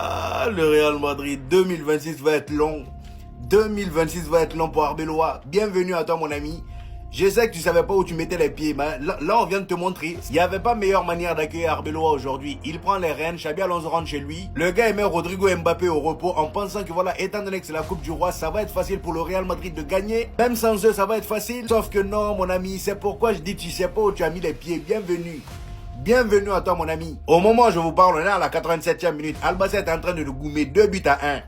Ah, le Real Madrid 2026 va être long. 2026 va être long pour Arbeloa. Bienvenue à toi, mon ami. Je sais que tu savais pas où tu mettais les pieds, mais là on vient de te montrer. Il n'y avait pas meilleure manière d'accueillir Arbeloa aujourd'hui. Il prend les rênes, Xabi Alonso rentre chez lui. Le gars met Rodrigo Mbappé au repos en pensant que voilà, étant donné que c'est la Coupe du Roi, ça va être facile pour le Real Madrid de gagner. Même sans eux, ça va être facile. Sauf que non, mon ami, c'est pourquoi je dis tu sais pas où tu as mis les pieds. Bienvenue. Bienvenue à toi, mon ami. Au moment où je vous parle, on est à la 87e minute. Albacete est en train de nous goumer 2-1.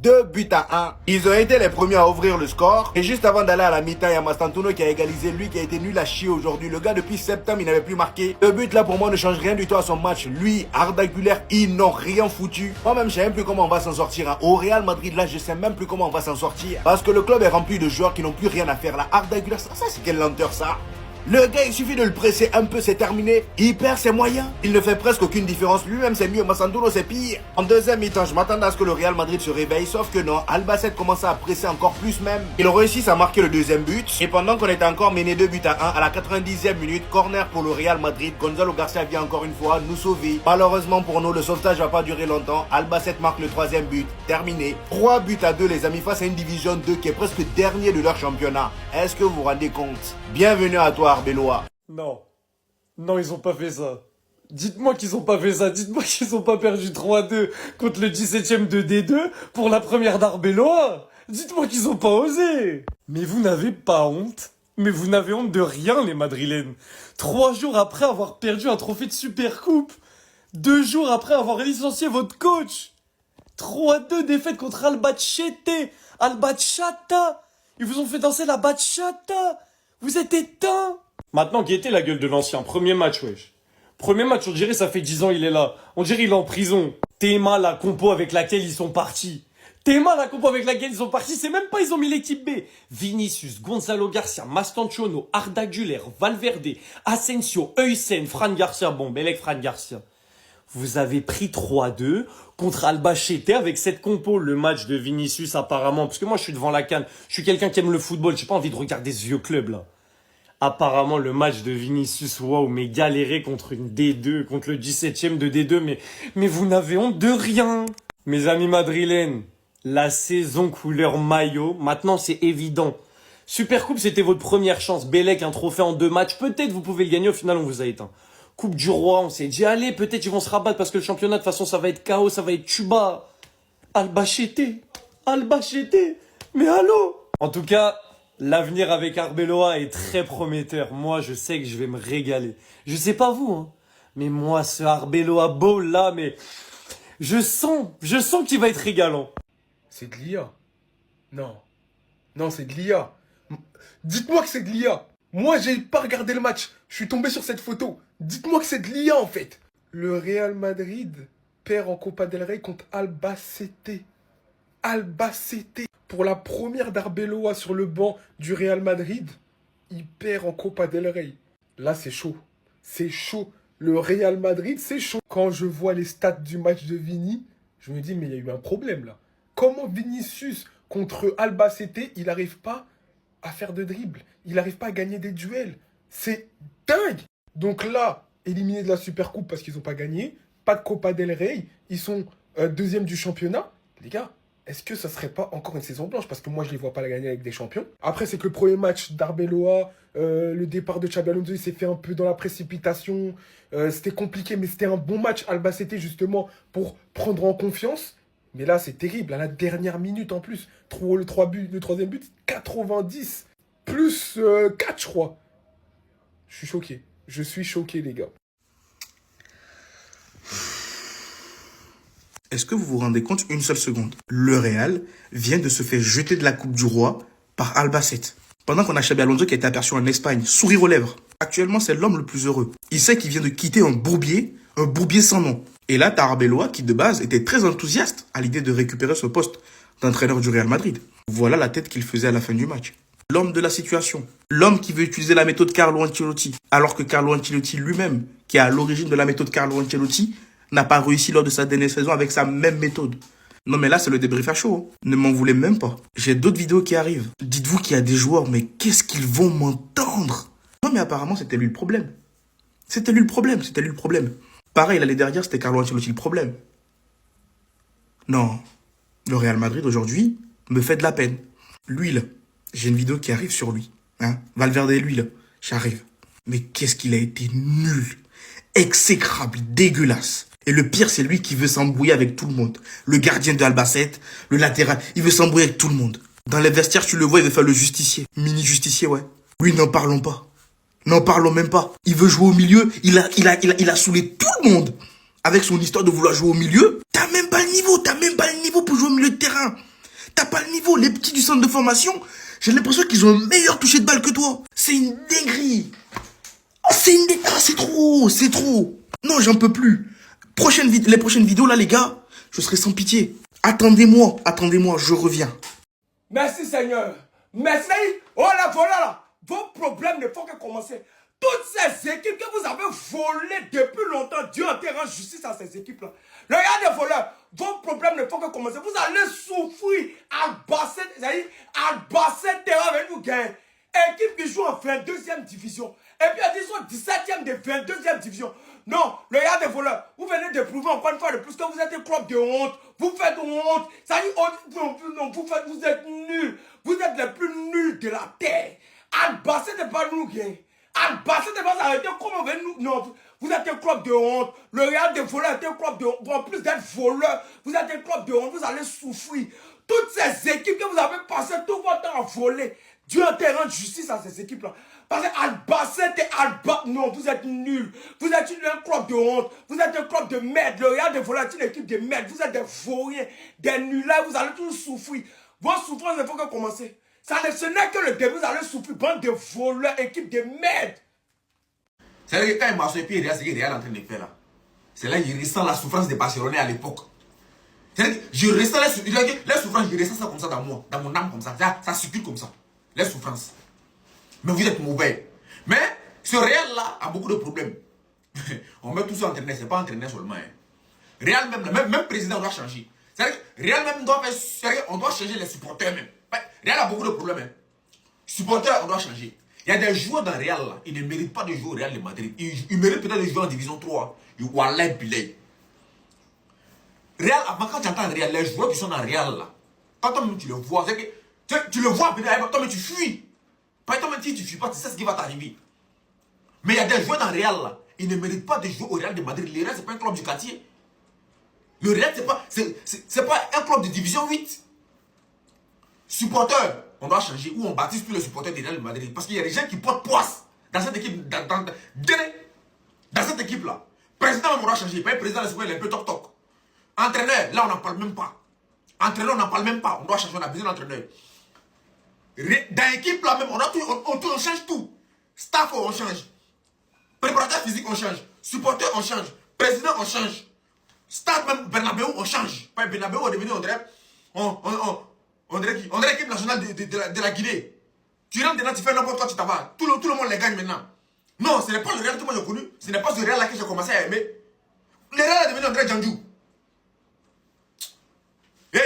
2-1. Ils ont été les premiers à ouvrir le score. Et juste avant d'aller à la mi-temps, il y a Mastantuono qui a égalisé. Lui qui a été nul à chier aujourd'hui. Le gars, depuis septembre, il n'avait plus marqué. Le but là, pour moi, ne change rien du tout à son match. Lui, Arda Güler, ils n'ont rien foutu. Moi-même, je sais même plus comment on va s'en sortir. Hein. Au Real Madrid, là, je sais même plus comment on va s'en sortir. Parce que le club est rempli de joueurs qui n'ont plus rien à faire. Là, Arda Güler, ça c'est quelle lenteur, ça. Le gars, il suffit de le presser un peu, c'est terminé. Il perd ses moyens. Il ne fait presque aucune différence. Lui-même, c'est mieux. Mastantuono, c'est pire. En deuxième mi-temps, je m'attendais à ce que le Real Madrid se réveille. Sauf que non, Albacete commençait à presser encore plus même. Ils ont réussi à marquer le deuxième but. Et pendant qu'on était encore mené 2-1, à la 90e minute, corner pour le Real Madrid. Gonzalo Garcia vient encore une fois nous sauver. Malheureusement pour nous, le sauvetage va pas durer longtemps. Albacete marque le troisième but. Terminé. 3-2, les amis, face à une division 2 qui est presque dernier de leur championnat. Est-ce que vous vous rendez compte? Bienvenue à toi, Arbeloa. Non. Non, ils ont pas fait ça. Dites-moi qu'ils ont pas fait ça. Dites-moi qu'ils ont pas perdu 3-2 contre le 17ème de D2 pour la première d'Arbeloa. Dites-moi qu'ils ont pas osé. Mais vous n'avez pas honte. Mais vous n'avez honte de rien, les Madrilènes. 3 jours après avoir perdu un trophée de Supercoupe. 2 jours après avoir licencié votre coach. 3-2 défaite contre Albacete. Albachata. Ils vous ont fait danser la bachata. Vous êtes éteints. Maintenant, qui était la gueule de l'ancien? Premier match, wesh. Premier match, on dirait ça fait 10 ans il est là. On dirait il est en prison. Théma, la compo avec laquelle ils sont partis. Théma, la compo avec laquelle ils sont partis, c'est même pas ils ont mis l'équipe B. Vinicius, Gonzalo Garcia, Mastantuono, Arda Güler, Valverde, Asensio, Heusen, Fran Garcia. Bon, Belek, Fran Garcia. Vous avez pris 3-2 contre Albacete avec cette compo. Le match de Vinicius apparemment, parce que moi je suis devant la canne. Je suis quelqu'un qui aime le football. J'ai pas envie de regarder ce vieux club là. Apparemment, le match de Vinicius, waouh, mais galéré contre une D2, contre le 17ème de D2, mais vous n'avez honte de rien. Mes amis madrilènes, la saison couleur maillot, maintenant c'est évident. Supercoupe, c'était votre première chance. Belek, un trophée en 2 matchs, peut-être vous pouvez le gagner, au final on vous a éteint. Coupe du Roi, on s'est dit, allez, peut-être ils vont se rabattre parce que le championnat, de toute façon, ça va être chaos, ça va être tuba. Albacete, mais allô. En tout cas, l'avenir avec Arbeloa est très prometteur. Moi, je sais que je vais me régaler. Je sais pas vous, hein. Mais moi, ce Arbeloa beau là, mais je sens qu'il va être régalant. C'est de l'IA. Non. Non, c'est de l'IA. Dites-moi que c'est de l'IA. Moi, j'ai pas regardé le match. Je suis tombé sur cette photo. Dites-moi que c'est de l'IA, en fait. Le Real Madrid perd en Copa del Rey contre Albacete. Albacete. Pour la première d'Arbeloa sur le banc du Real Madrid, il perd en Copa del Rey. Là, c'est chaud. C'est chaud. Le Real Madrid, c'est chaud. Quand je vois les stats du match de Vini, je me dis, mais il y a eu un problème, là. Comment Vinicius, contre Albacete, il n'arrive pas à faire de dribble? Il n'arrive pas à gagner des duels. C'est dingue. Donc là, éliminés de la Supercoupe parce qu'ils n'ont pas gagné. Pas de Copa del Rey. Ils sont deuxième du championnat. Les gars, est-ce que ça serait pas encore une saison blanche? Parce que moi, je ne les vois pas la gagner avec des champions. Après, c'est que le premier match d'Arbeloa, le départ de Xabi Alonso, il s'est fait un peu dans la précipitation. C'était compliqué, mais c'était un bon match. Albacete, justement, pour prendre en confiance. Mais là, c'est terrible. À la dernière minute, en plus. Le troisième but, 90. Plus 4, je crois. Je suis choqué. Je suis choqué, les gars. Est-ce que vous vous rendez compte une seule seconde? Le Real vient de se faire jeter de la Coupe du Roi par Albacete. Pendant qu'on a Xabi Alonso qui a été aperçu en Espagne, sourire aux lèvres. Actuellement, c'est l'homme le plus heureux. Il sait qu'il vient de quitter un bourbier sans nom. Et là, t'as Arbeloa qui, de base, était très enthousiaste à l'idée de récupérer ce poste d'entraîneur du Real Madrid. Voilà la tête qu'il faisait à la fin du match. L'homme de la situation. L'homme qui veut utiliser la méthode Carlo Ancelotti. Alors que Carlo Ancelotti lui-même, qui est à l'origine de la méthode Carlo Ancelotti, n'a pas réussi lors de sa dernière saison avec sa même méthode. Non mais là, c'est le débrief à chaud. Hein. Ne m'en voulez même pas. J'ai d'autres vidéos qui arrivent. Dites-vous qu'il y a des joueurs, mais qu'est-ce qu'ils vont m'entendre? Non mais apparemment, c'était lui le problème. C'était lui le problème. Pareil, l'année dernière, c'était Carlo Ancelotti le problème. Non, le Real Madrid aujourd'hui me fait de la peine. Lui, là, j'ai une vidéo qui arrive sur lui. Hein? Valverde, lui, là, j'arrive. Mais qu'est-ce qu'il a été nul, exécrable, dégueulasse. Et le pire, c'est lui qui veut s'embrouiller avec tout le monde. Le gardien de Albacete, le latéral, il veut s'embrouiller avec tout le monde. Dans les vestiaires, tu le vois, il veut faire le justicier. Mini-justicier, ouais. Lui, n'en parlons pas. N'en parlons même pas. Il veut jouer au milieu, il a saoulé tout le monde. Avec son histoire de vouloir jouer au milieu, t'as même pas le niveau pour jouer au milieu de terrain. T'as pas le niveau, les petits du centre de formation, j'ai l'impression qu'ils ont un meilleur toucher de balle que toi. C'est une dinguerie. C'est trop. Non, j'en peux plus. Les prochaines vidéos, là, les gars, je serai sans pitié. Attendez-moi, je reviens. Merci Seigneur. Merci. Oh là, voilà là. Vos problèmes ne font que commencer. Toutes ces équipes que vous avez volées depuis longtemps, Dieu en terrain justice à ces équipes-là. Le gars des voleurs, vos problèmes ne font que commencer. Vous allez souffrir. Albacete terrain avec vous gagner. Équipe qui joue en 22e division. Et puis ils sont 17e de 22e division. Non, le gars des voleurs, vous venez de prouver encore une fois de plus que vous êtes un club de honte. Vous faites honte. Ça dit, non, vous êtes nuls. Vous êtes les plus nuls de la terre. Albacete n'est pas nous gagner. Albacete n'est pas arrêter comme on veut nous. Non, vous êtes un club de honte. Le Real des voleurs est un club de honte. En plus d'être voleur, vous êtes un club de honte. Vous allez souffrir. Toutes ces équipes que vous avez passé tout votre temps à voler, Dieu en terrain de justice à ces équipes-là. Parce que Albacete et non, vous êtes nuls. Vous êtes un club de honte. Vous êtes un club de merde. Le Real des voleurs est une équipe de merde. Vous êtes des vauriens, des nuls. Vous allez toujours souffrir. Vos souffrances ne font que commencer. Ce n'est que le début, vous allez souffrir. Bande de voleurs, équipe de merde. C'est-à-dire que quand il m'a sauté Real, c'est ce que Real est en train de faire là. C'est là qu'il ressent la souffrance de Barcelone à l'époque. C'est-à-dire que je ressens les souffrances, je ressens ça comme ça dans moi, dans mon âme comme ça. Ça circule comme ça. Les souffrances. Mais vous êtes mauvais. Mais ce Real là a beaucoup de problèmes. On met tout ça entraîneur, c'est pas entraîneur seulement. Hein. Real même président doit changer. C'est-à-dire que Real même doit faire, on doit changer les supporters même. Real a beaucoup de problèmes. Hein. Supporters, on doit changer. Il y a des joueurs dans Real là, ils ne méritent pas de jouer au Real de Madrid. Ils méritent peut-être de jouer en division 3. Wallah Bilay. Real, avant quand tu entends Real, les joueurs qui sont dans Real là, quand toi-même tu le vois, c'est que tu le vois peut-être, toi-même tu fuis. Pas toi-même tu fuis pas, tu sais ce qui va t'arriver. Mais il y a des joueurs dans Real là, ils ne méritent pas de jouer au Real de Madrid. Le Real, c'est pas un club du quartier. Le Real, c'est pas un club de division 8. Supporters, on doit changer ou on baptise plus les supporters du Real de Madrid. Parce qu'il y a des gens qui portent poisse dans cette équipe. Dans cette équipe là. Président, on doit changer. Pas un président, il est un peu toc-toc. Entraîneur, là on n'en parle même pas. Entraîneur, on n'en parle même pas. On doit changer, on a besoin d'entraîneur. Dans l'équipe là même, on change tout. Staff, on change. Préparateur physique, on change. Supporter, on change. Président, on change. Stade même, Bernabéu, on change. Pas Bernabéu, on est devenu, on dirait qui? On dirait l'équipe nationale de la Guinée. Tu rentres dedans, tu fais n'importe quoi, tu t'en vas. Tout le monde les gagne maintenant. Non, ce n'est pas le Real que moi j'ai connu. Ce n'est pas ce Real là que j'ai commencé à aimer. Le Real est devenu André Djandjou. Eh,